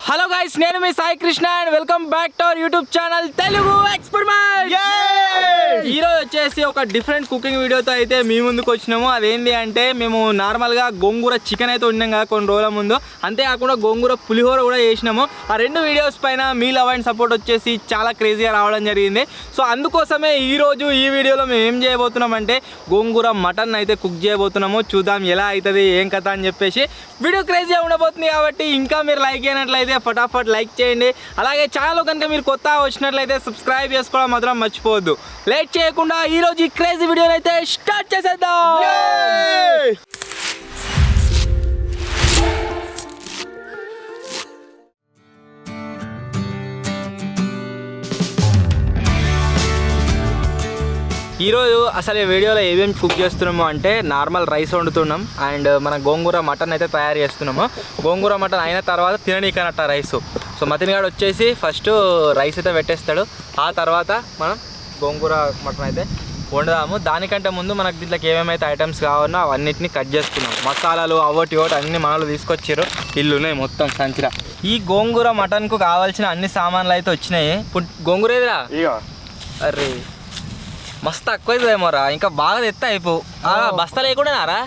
Hello guys, నేను మీ Sai Krishna and welcome back to our YouTube channel Telugu experiment. ఈ రోజు వచ్చేసి ఒక డిఫరెంట్ కుకింగ్ వీడియోతో అయితే మీ ముందుకు వచ్చినాము. అదేంటి అంటే మేము నార్మల్గా గోంగూర చికెన్ అయితే ఉన్నాం కదా కొన్ని రోజుల ముందు, అంతేకాకుండా గోంగూర పులిహోర కూడా చేసినాము. ఆ రెండు వీడియోస్ పైన మీ లవ్ అండ్ సపోర్ట్ వచ్చేసి చాలా క్రేజీగా రావడం జరిగింది. సో అందుకోసమే ఈరోజు ఈ వీడియోలో మేము ఏం చేయబోతున్నాం అంటే గోంగూర మటన్ అయితే కుక్ చేయబోతున్నాము. చూద్దాం ఎలా అవుతుంది ఏం కథ అని చెప్పేసి. వీడియో క్రేజీగా ఉండబోతుంది కాబట్టి ఇంకా మీరు లైక్ అయినట్లయితే ఫటాఫట్ లైక్ చేయండి. అలాగే ఛానల్ కనుక మీరు కొత్త వచ్చినట్లయితే సబ్స్క్రైబ్ చేసుకోవడం మాత్రం మర్చిపోవద్దు. లేట్ చేయకుండా ఈరోజు ఈ క్రేజీ వీడియోని అయితే స్టార్ట్ చేసేద్దాం. ఈరోజు అసలు ఈ వీడియోలో ఏమేమి కుక్ చేస్తున్నాము అంటే నార్మల్ రైస్ వండుతున్నాం అండ్ మన గోంగూర మటన్ అయితే తయారు చేస్తున్నాము. గోంగూర మటన్ అయిన తర్వాత తిననీకనట్ట రైస్. సో మతిన్ గాడు వచ్చేసి ఫస్ట్ రైస్ అయితే పెట్టేస్తాడు, ఆ తర్వాత మనం గోంగూర మటన్ అయితే వండుదాము. దానికంటే ముందు మనకు దీంట్లోకి ఏమేమైతే ఐటమ్స్ కావాలో అవన్నిటిని కట్ చేసుకున్నాం. మసాలాలు అవోటి అన్ని మనలు తీసుకొచ్చారు, ఇల్లున్నాయి మొత్తం సంచిరా. ఈ గోంగూర మటన్కు కావాల్సిన అన్ని సామాన్లు అయితే వచ్చినాయి. గోంగూర ఏదిరా? అరే మస్తు తక్కువ అవుతుందేమోరా, ఇంకా బాగా తెత్తా అయిపో. బస్తా లేకుండానారా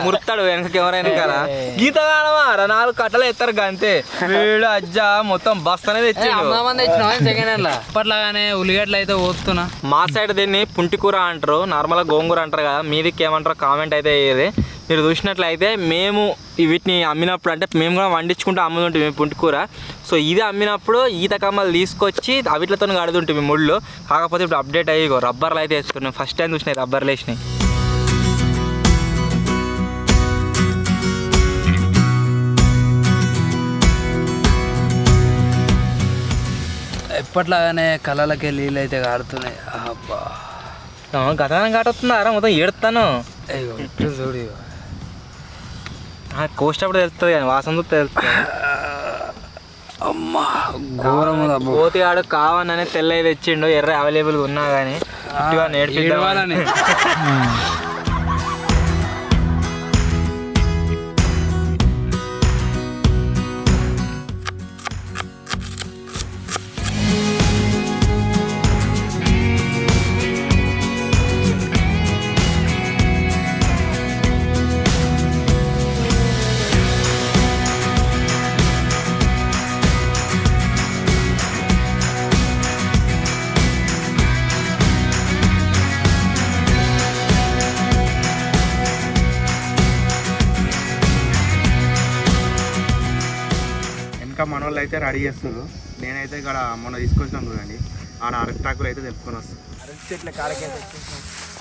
మురుతాడు వెనకకి ఎవరైనా కదా గీత కాడమారా 4 కట్టలు ఎత్తారు అంతే. వీడు అజ్జా మొత్తం బస్తానే తెచ్చి అప్పట్లాగానే ఉల్లిగడ్డలు అయితే పోతున్నా. మా సైడ్ దీన్ని పుంటికూర అంటారు, నార్మల్గా గోంగూర అంటారు కదా. మీదికి ఏమంటారో కామెంట్ అయితే అయ్యేది. మీరు చూసినట్లయితే మేము వీటిని అమ్మినప్పుడు అంటే మేము కూడా వండించుకుంటూ అమ్ముతుంటే పుంటికూర. సో ఇది అమ్మినప్పుడు ఈత కమ్మలు తీసుకొచ్చి అవిట్లతో కడుతుంటే ముళ్ళు. కాకపోతే ఇప్పుడు అప్డేట్ అయ్యి రబ్బర్లు అయితే వేసుకున్నాం. ఫస్ట్ టైం చూసినాయి రబ్బర్లు వేసినాయి. ఎప్పట్లాగానే కళ్ళలకే నీళ్ళు అయితే కాడుతున్నాయి. అబ్బా గతానం కాటొస్తున్నారా మొత్తం ఏడుతాను. చూడు కోసేటప్పుడు తెలుస్తుంది కానీ వాసన చూస్తే తెలుస్తుంది. అమ్మా ఘోరం. పోతిగాడు కావాలనే తెల్లవి తెచ్చిండు, ఎర్ర అవైలబుల్గా ఉన్నా కానీ నేర్పించాలని. ఇంకా మన వాళ్ళు అయితే రెడీ చేస్తున్నారు. నేనైతే ఇక్కడ మొన్న తీసుకొచ్చినాం చూడండి, ఆడ అరటాకులు అయితే తెంపుకొని వస్తాను. అరటి చెట్ల కాడకైతే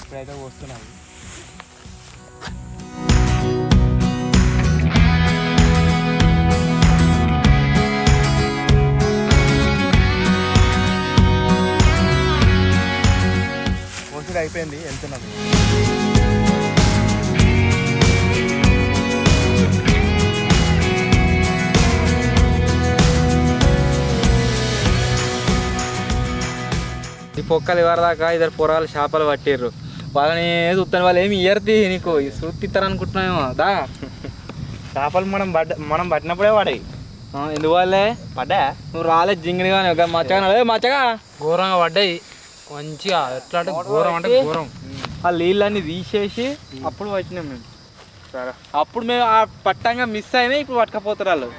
ఇప్పుడైతే వస్తున్నాయి. కోసుడు అయిపోయింది, వెళ్తున్నాం. ఈ పొక్కలు ఇవ్వదాకా ఇద్దరు పొరాలు చేపలు పట్టిర్రు. వాళ్ళని చూస్తాను, వాళ్ళు ఏమి ఇయ్యర్తి నీకు సూతిస్తారు అనుకుంటున్నామేమో. దా చేపలు మనం పట్టినప్పుడే పడాయి. ఎందుకు వాళ్ళే పడ్డా? నువ్వు రాలేదు జింగిడిగా మచ్చగా మచ్చగా ఘోరంగా పడ్డాయి మంచిగా. ఎట్లా అంటే ఘోరం అంటే ఘోరం. ఆ నీళ్ళన్నీ తీసేసి అప్పుడు పట్టినాం మేము. సరే అప్పుడు మేము ఆ పట్టంగా మిస్ అయినా ఇప్పుడు పట్టకపోతారు వాళ్ళు.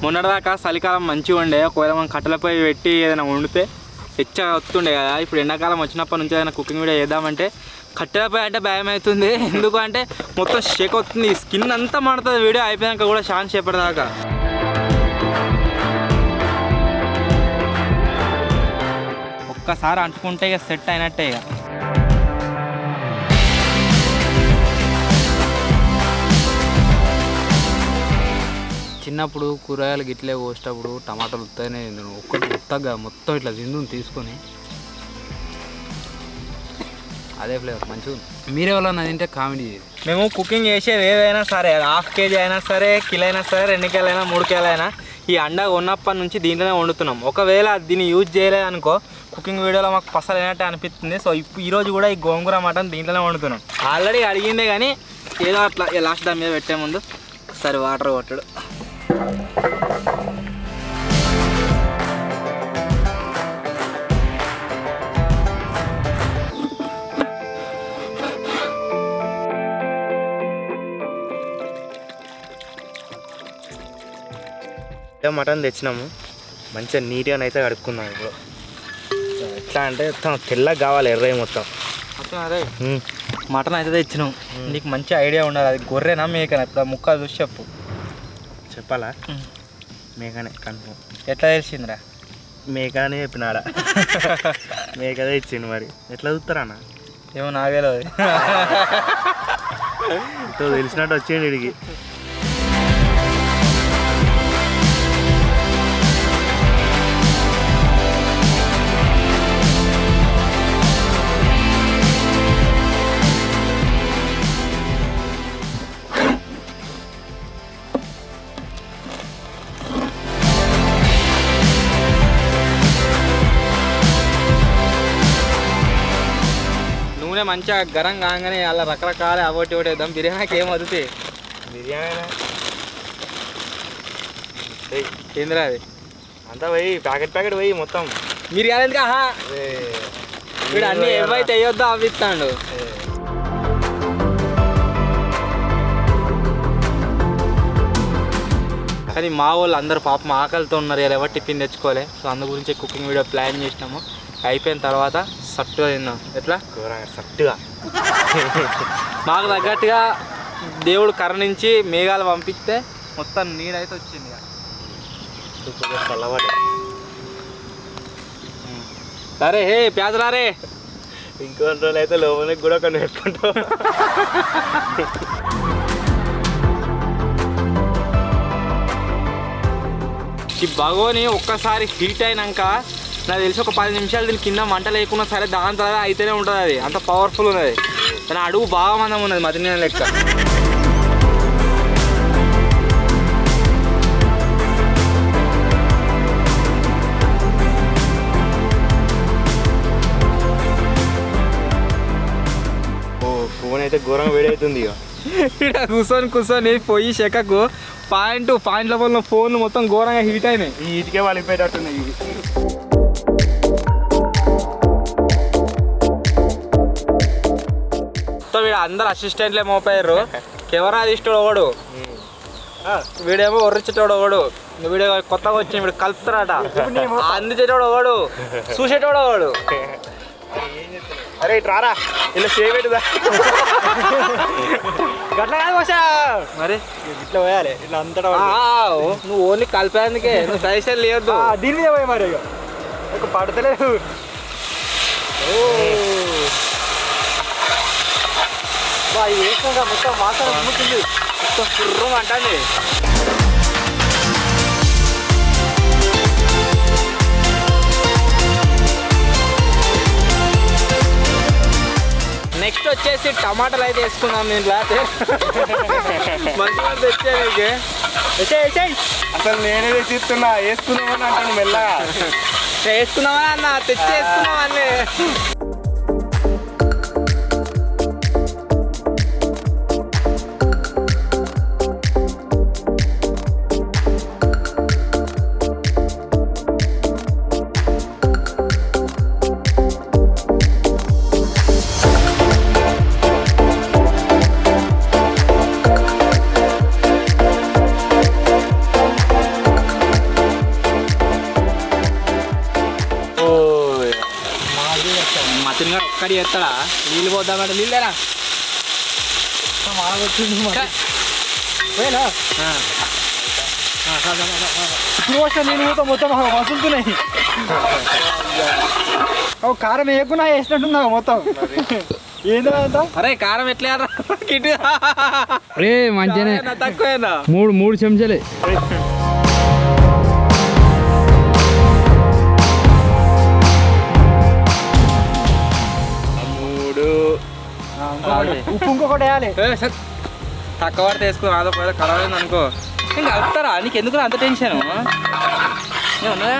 మొన్నటిదాకా చలికాలం మంచిగా ఉండే, ఒకవేళ మనం కట్టెలపై పెట్టి ఏదైనా వండితే హెచ్చగా వస్తుండే కదా. ఇప్పుడు ఎండాకాలం వచ్చినప్పటి నుంచి ఏదైనా కుకింగ్ వీడియో చేద్దామంటే కట్టెలపై అంటే భయం అవుతుంది. ఎందుకు అంటే మొత్తం షేక్ అవుతుంది, స్కిన్ అంతా మండుతుంది. వీడియో అయిపోయాక కూడా ఛాన్స్ చెప్పేదాకా. ఒక్కసారి అంటుకుంటే ఇక సెట్ అయినట్టే. ఇక చిన్నప్పుడు కూరగాయలు గిట్లే కోసేటప్పుడు టమాటాలు ఉత్తగానే ఒక్కటి ఉత్తగా మొత్తం ఇట్లా జిందుని తీసుకొని అదే ఫ్లేవర్ మంచిగా ఉంది. మీరెవరన్నా తింటే కామెడీ చేయాలి. మేము కుకింగ్ చేసేది ఏదైనా సరే, 1/2 kg అయినా సరే, కిలో అయినా సరే, 2 కిలో అయినా 3 కిలో అయినా ఈ అండ ఉన్నప్పటి నుంచి దీంట్లోనే వండుతున్నాం. ఒకవేళ దీన్ని యూజ్ చేయలేదు అనుకో కుకింగ్ వీడియోలో మాకు పసలు అయినట్టే అనిపిస్తుంది. సో ఈరోజు కూడా ఈ గోంగూర మటన్ దీంట్లోనే వండుతున్నాం. ఆల్రెడీ అడిగిందే కానీ ఏదో అట్లా లాస్ట్ దాని మీద పెట్టే ముందు ఒకసారి వాటర్ కొట్టడు. మటన్ తెచ్చినాము, మంచిగా నీట్గా అయితే కడుక్కున్నాం. ఇప్పుడు ఎట్లా అంటే మొత్తం తెల్లగా కావాలి, ఎర్రవి మొత్తం. అదే మటన్ అయితే తెచ్చినాం. నీకు మంచి ఐడియా ఉండాలి, అది గొర్రెనా మేకనా? ఇప్పుడు ముక్క చూసి చెప్పు. చెప్పాలా? మేకనే కన్ఫర్మ్. ఎట్లా తెలిసిందిరా? మేకనే చెప్పినాడా? మేకదే ఇచ్చింది. మరి ఎట్లా చూస్తారా అన్న? ఏమో నాగేలో తెలిసినట్టు వచ్చిండు ఇడికి. నూనె మంచిగా గరం కాగానే అలా రకరకాల అవటి ఒకటి వేద్దాం. బిర్యానీకి ఏం వదుతాయి? బిర్యానీ ఏందిరా అది? అంతా పోయి ప్యాకెట్ పోయి మొత్తం మీరు కాలేదుగా వీడు అన్నీ ఏవైతే వేయొద్దో అవి ఇస్తాడు. కానీ మా వాళ్ళు అందరు పాపం ఆకలితో ఉన్నారు, ఇలా ఎవరు టిఫిన్ తెచ్చుకోలే. సో అందు గురించి కుకింగ్ వీడియో ప్లాన్ చేసినాము. అయిపోయిన తర్వాత సట్టుగా తిన్నాం. ఎట్లా? సట్టుగా మాకు తగ్గట్టుగా దేవుడు కరుణించి మేఘాలు పంపిస్తే మొత్తం నీడైతే వచ్చింది. చల్లబడి సరే హే ప్యాజరారే, ఇంకో రోజులు అయితే లోపలికి కూడా కొన్ని పెట్టుకుంటాం. ఈ బగోని ఒక్కసారి హీట్ అయినాక నాకు తెలిసి ఒక 10 నిమిషాలు దీని కింద మంట లేకున్నా సరే దాని తర్వాత అయితేనే ఉంటుంది. అది అంత పవర్ఫుల్ ఉన్నది. కానీ అడుగు బాగా మందం ఉన్నది మధ్య లెక్క. ఫోన్ అయితే ఘోరంగా వేడవుతుంది. ఇక్కడ కూర్చొని పోయి చెక్కకు పాయింట్ల వల్ల ఫోన్ మొత్తం ఘోరంగా హీట్ అయినాయి. ఈ హీట్కే వలిపోయేటట్టుంది. మొత్తం వీడు అందరు అసిస్టెంట్లే మోపారు. కెమెరా తీసేటోడు ఒకడు, వీడేమో ఒర్రిచ్చేటోడు ఒకడు, వీడియో కొత్తగా వచ్చి వీడు కలుపుతారట. అందించేటోడు ఒకడు, చూసేటోడు ఒకడు. అరే రారా ఇలా చేయబెట్టుదా? గట్లా కాదు భాష, మరి ఇట్లా పోయాలి, ఇట్లా అంతటా నువ్వు ఓన్లీ కలిపేందుకే, నువ్వు సజెషన్ లేదు. దీని మీద పోయి మరి ఒక పడతలేదు. ఇది వేసినాక మొత్తం వాసన అమ్ముతుంది, మొత్తం కుర్రం అంటుంది. నెక్స్ట్ వచ్చేసి టమాటాలు అయితే వేసుకున్నాం దీంట్లో. మంచిగా తెచ్చానికి అసలు నేనే తెచ్చిస్తున్నా, వేసుకున్నామని అంటాను మెల్లగా. వేసుకున్నామని అన్న, తెచ్చి వేసుకున్నామని. మతిగా ఒక్కడి ఎత్తడా? నీళ్ళు పోద్దామంటే నీళ్ళేనా? నీళ్ళు పోతా మొత్తం వసులుతున్నాయి. కారం వేయకుండా వేసినట్టున్నా మొత్తం. ఏంటో అరే కారం ఎట్లా కిట్ రే మంచిగానే తక్కువేనా? 3 చెంచాలే. ఉప్పు ఇంకొకటి వేయాలి. తక్కువ పడితే వేసుకుని ఆదో పోయి ఖరాబ్ అయింది అనుకో. ఇంకా కలుపుతారా? నీకు ఎందుకు అంత టెన్షన్? ఏమన్నా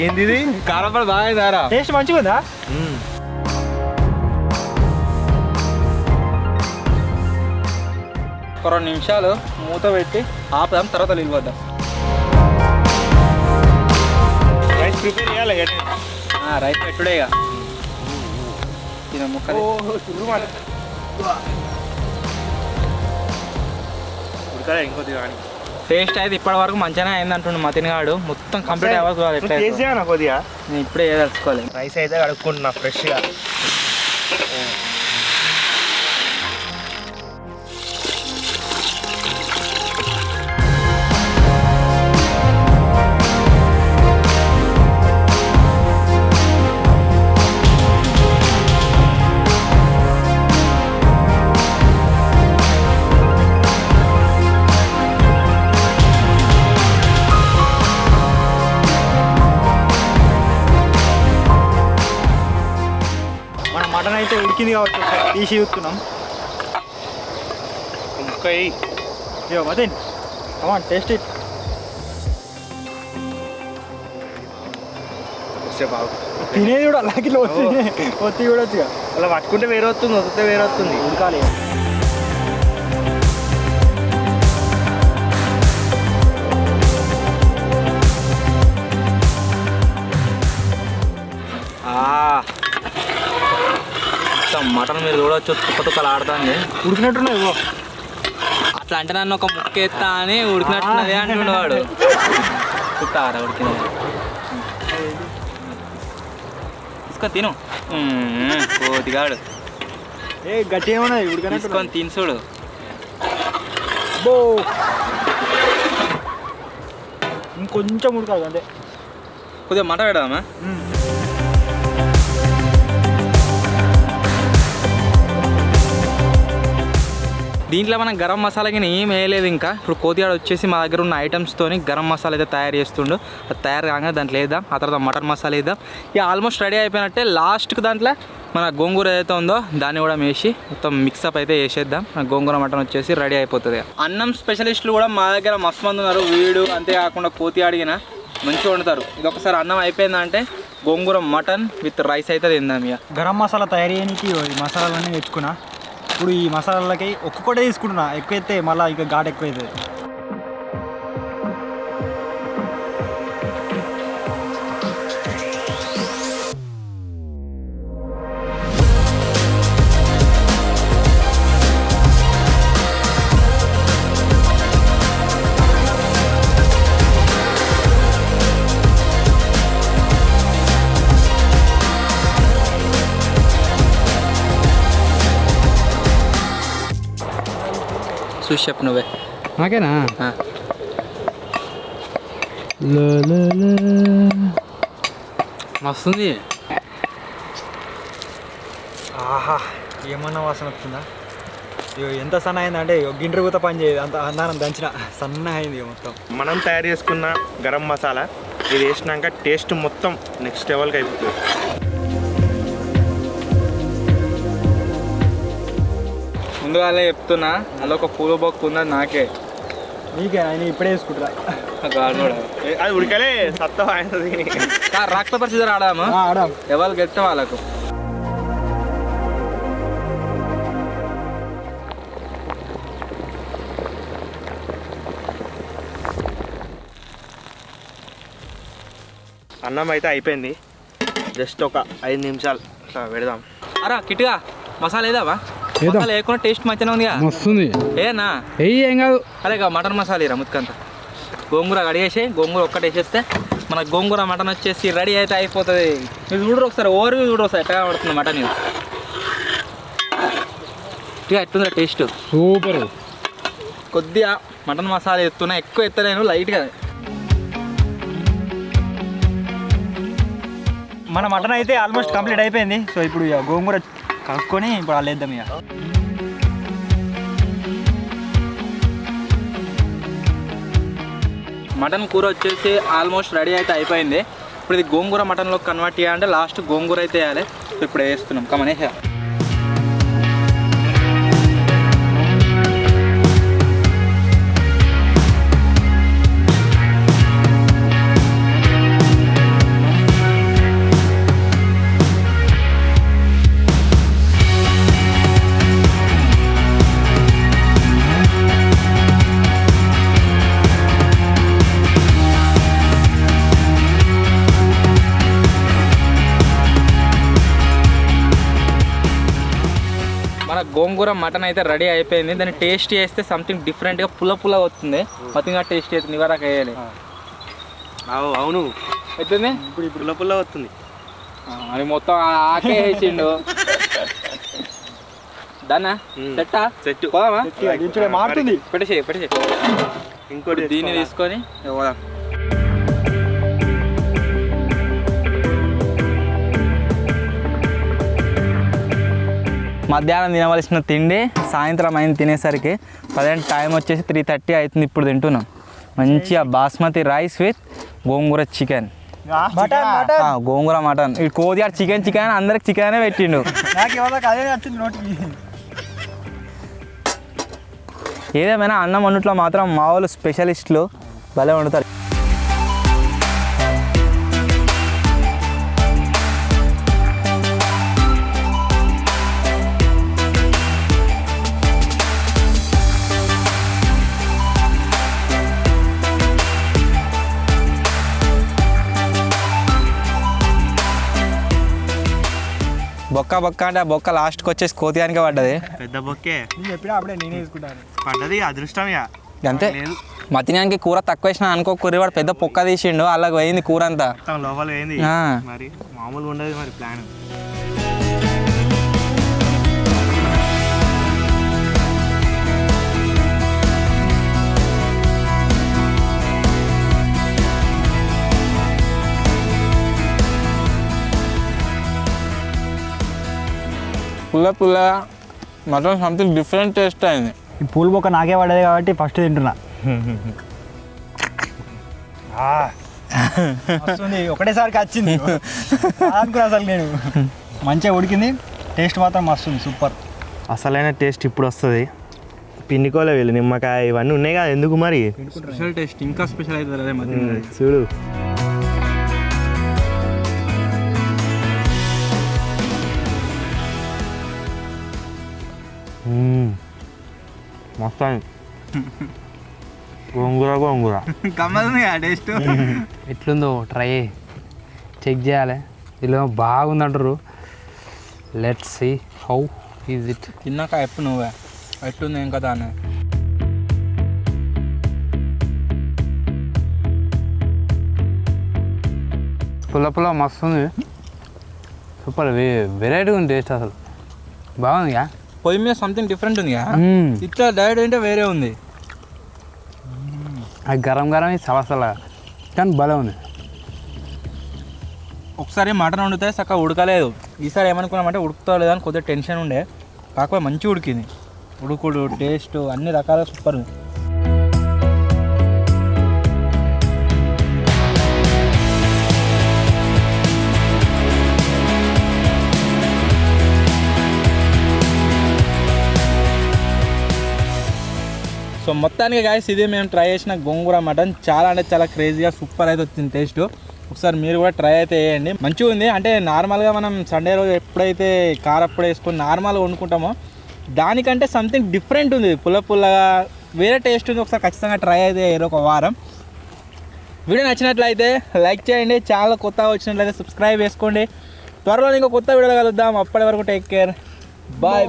ఏంది ఇది? కారపడి బాగా టేస్ట్ మంచిగా ఉందా? ఒక 2 నిమిషాలు మూత పెట్టి ఆపుదాం, తర్వాత నిలబద్దాం. రైస్ ప్రిపేర్ చేయాలి కదా? రైస్ పెట్టుడే ఇక తిన ముక్కలు ఉడకాలి ఇంకొద్ది కానీ. టేస్ట్ అయితే ఇప్పటి వరకు మంచిగానే అయింది అంటుండు మతిన్ గాడు. మొత్తం కంప్లీట్ అవ్వదు ఎట్లా టేస్ట్ చేయనా కొద్దిగా? నేను ఇప్పుడే తెలుసుకోవాలి. రైస్ అయితే కడుక్కుంటున్నా ఫ్రెష్గా. మటన్ అయితే ఉడికింది కాబట్టి తీసి చూస్తున్నాం. ఇగో మదన్ కమాన్ టేస్ట్ ఇట్. తినేది కూడా అలాగే ఒత్తి కూడా వచ్చిగా అలా పట్టుకుంటే వేరే వస్తుంది, వస్తే వేరే వస్తుంది. ఉడకాలి. మటన్ మీరు చూడవచ్చు తుక్క తుక్కలు ఆడుతుంది. ఉడికినట్టున్నాయి ఇగో. అట్లా అంటే నన్ను ఒక ముక్క ఎత్తా అని ఉడికినట్టున్నదే అంటుండే వాడు. చుట్టారా ఉడికిన తీసుకో తిను. కోతిగాడు ఏ గట్టి ఏమన్నది ఉడికినట్టు. తీసుకొని తినసుడు. బో ఇంకొంచెం ఉడకాలి అంతే. కొద్దిగా మట పెడదామా? దీంట్లో మనం గరం మసాలాకి ఏం వేయలేదు ఇంకా. ఇప్పుడు కోతిగాడు వచ్చేసి మా దగ్గర ఉన్న ఐటమ్స్తోని గరం మసాలా అయితే తయారు చేస్తుండు. అది తయారు కాగా దాంట్లో వేద్దాం, ఆ తర్వాత మటన్ మసాలా వేద్దాం. ఇక ఆల్మోస్ట్ రెడీ అయిపోయినట్టే. లాస్ట్కి దాంట్లో మన గోంగూర ఏదైతే ఉందో దాన్ని కూడా వేసి మొత్తం మిక్సప్ అయితే వేసేద్దాం. గోంగూర మటన్ వచ్చేసి రెడీ అయిపోతుంది. అన్నం స్పెషలిస్టులు కూడా మా దగ్గర మస్తు మంది ఉన్నారు. వీడు అంతేకాకుండా కోతి అడిగిన మంచిగా వండుతారు. ఇది ఒకసారి అన్నం అయిపోయిందంటే గోంగూర మటన్ విత్ రైస్ అయితే తిందాం. ఇక గరం మసాలా తయారు చేయడానికి ఈ మసాలాలన్నీ తెచ్చుకున్నా. ఇప్పుడు ఈ మసాలాలకి ఒక్కొక్కటే తీసుకుంటున్నా. ఎక్కువైతే మళ్ళీ ఇంకా ఘాట్ ఎక్కువ అవుతుంది. చూసి చెప్పు నువ్వే. నాకేనా? మస్తుంది. ఆహా ఏమన్నా వాసన వస్తుందా? ఇగో ఎంత సన్న అయిందంటే గిండ్ర కూత పని చేయదు. అంత అన్నారం దంచిన సన్న అయింది మొత్తం. మనం తయారు చేసుకున్న గరం మసాలా ఇది వేసినాక టేస్ట్ మొత్తం నెక్స్ట్ లెవెల్కి అయిపోతుంది. ముందుగానే చెప్తున్నా, అలా ఒక పూల బొక్క ఉన్నది నాకే. నీకే ఆయన ఇప్పుడే వేసుకుంటారా? అది ఉడకలే సత్తా అయినది. రక్త పరిస్థితి ఆడాము, ఆడాం. ఎవరు గెలిస్తే వాళ్ళకు. అన్నం అయితే అయిపోయింది. జస్ట్ ఒక 5 నిమిషాలు ఇట్లా పెడదాం. అరా కిట్గా మసాలా ఏదావా? మసాలా లేకుండా టేస్ట్ మంచిగా ఉంది. మస్తుంది. ఏనా ఏం కాదు. అరే మటన్ మసాలా ఇరా ముత్కంతా. గోంగూర కడిగేసి గోంగూర ఒక్కటి వేసేస్తే మన గోంగూర మటన్ వచ్చేసి రెడీ అయితే అయిపోతుంది. మీరు చూడరు ఒకసారి, ఓవర్ చూడరు ఒకసారి ఎట్లా పడుతుంది మటన్. ఇది ఇక ఎట్లుందా టేస్ట్? సూపర్. కొద్దిగా మటన్ మసాలా ఎత్తున్నా, ఎక్కువ ఎత్తలేను, లైట్గా. మన మటన్ అయితే ఆల్మోస్ట్ కంప్లీట్ అయిపోయింది. సో ఇప్పుడు ఇక గోంగూర కలుపుకొని ఇప్పుడు అలా వేద్దాం. ఇక మటన్ కూర వచ్చేసి ఆల్మోస్ట్ రెడీ అయితే అయిపోయింది. ఇప్పుడు ఇది గోంగూర మటన్లో కన్వర్ట్ చేయాలంటే లాస్ట్ గోంగూర అయితే వేయాలి. సో ఇప్పుడు వేస్తున్నాం కమనే. మన గోంగూర మటన్ అయితే రెడీ అయిపోయింది. దాన్ని టేస్ట్ చేస్తే సంథింగ్ డిఫరెంట్గా పుల్ల వస్తుంది. మతిగా టేస్ట్ చేస్తుంది. నివారక వేయాలి. అవును అవుతుంది. ఇప్పుడు పుల్ల వస్తుంది. అది మొత్తం ఆకే వేసిండు. దాన్నా చెట్టా చెట్టు పోదామా? మారుతుంది. పెట్టేసి ఇంకోటి దీన్ని తీసుకొని పోదాం. మధ్యాహ్నం తినవలసిన తిండి సాయంత్రం అయింది తినేసరికి. ప్రజెంట్ టైం వచ్చేసి 3:30 అవుతుంది. ఇప్పుడు తింటున్నాం మంచిగా basmati rice with gongura chicken. Gongura mutton. ఇటు కోదిగాడు చికెన్ అందరికి చికెనే పెట్టిండు. ఏదేమైనా అన్నం వండుట్లో మాత్రం మా వాళ్ళు స్పెషలిస్టులు భలే వండుతారు. బొక్క అంటే ఆ బొక్క లాస్ట్కి వచ్చేసి కోతిగానికే పడ్డది. పెద్ద బొక్కే చెప్పినా అప్పుడే నేనే తీసుకుంటాను. పడ్డది అదృష్టం. అంతే. మతినానికి కూర తక్కువ వేసినా అనుకో కుర్రివాడు పెద్ద పొక్క తీసిండు. అలాగ పోయింది కూర అంతా. లోపల పోయింది. మరి మామూలుగా ఉండదు మరి ప్లాన్. పుల్ల మటన్ సంథింగ్ డిఫరెంట్ టేస్ట్ అయింది. ఈ పూల బొక్క నాకే పడ్డది కాబట్టి ఫస్ట్ తింటున్నా. ఒకటేసారికి వచ్చింది అనుకున్నా అసలు నేను. మంచిగా ఉడికింది. టేస్ట్ మాత్రం మస్తుంది. సూపర్. అసలైన టేస్ట్ ఇప్పుడు వస్తుంది. పిండికోలే వీళ్ళు నిమ్మకాయ ఇవన్నీ ఉన్నాయి కదా. ఎందుకు మరి స్పెషల్ టేస్ట్ ఇంకా స్పెషల్ అవుతుంది. చూడు మస్తు గోంగూర కమ్మది టేస్ట్. ఎట్లుందో ట్రై చెక్ చేయాలి. ఇలా బాగుందంటారు. Let's see how is it. తిన్నాక ఎప్పుడు నువ్వే ఎట్లుంది ఏం కదా అని. పుల్ల మస్తు ఉంది. సూపర్ వెరైటీగా ఉంది టేస్ట్. అసలు బాగుందిగా. పొయ్యి మీద సంథింగ్ డిఫరెంట్ ఉంది. ఇట్లా డైరెక్ట్ అంటే వేరే ఉంది. అది గరం సలసల కానీ భలే ఉంది. ఒకసారి మటన్ వండితే చక్కగా ఉడకలేదు. ఈసారి ఏమనుకున్నామంటే ఉడుకుతా లేదని కొద్దిగా టెన్షన్ ఉండే. కాకపోతే మంచిగా ఉడికింది. ఉడుకుడు టేస్ట్ అన్ని రకాలుగా సూపర్ ఉంది. సో మొత్తానికి గాయస్ ఇది మేము ట్రై చేసిన గోంగూర మటన్ చాలా అంటే చాలా క్రేజీగా సూపర్ అయితే వచ్చింది టేస్ట్. ఒకసారి మీరు కూడా ట్రై అయితే వేయండి. మంచిగా ఉంది. అంటే నార్మల్గా మనం సండే రోజు ఎప్పుడైతే కారప్పుడు వేసుకొని నార్మల్గా వండుకుంటామో దానికంటే సంథింగ్ డిఫరెంట్ ఉంది. పుల్లగా వేరే టేస్ట్ ఉంది. ఒకసారి ఖచ్చితంగా ట్రై అయితే ఏదో ఒక వారం. వీడియో నచ్చినట్లయితే లైక్ చేయండి. ఛానల్ కొత్తగా వచ్చినట్లయితే సబ్స్క్రైబ్ చేసుకోండి. త్వరలో ఇంకో కొత్త వీడియోలో కలుద్దాం. అప్పటి వరకు టేక్ కేర్. బాయ్.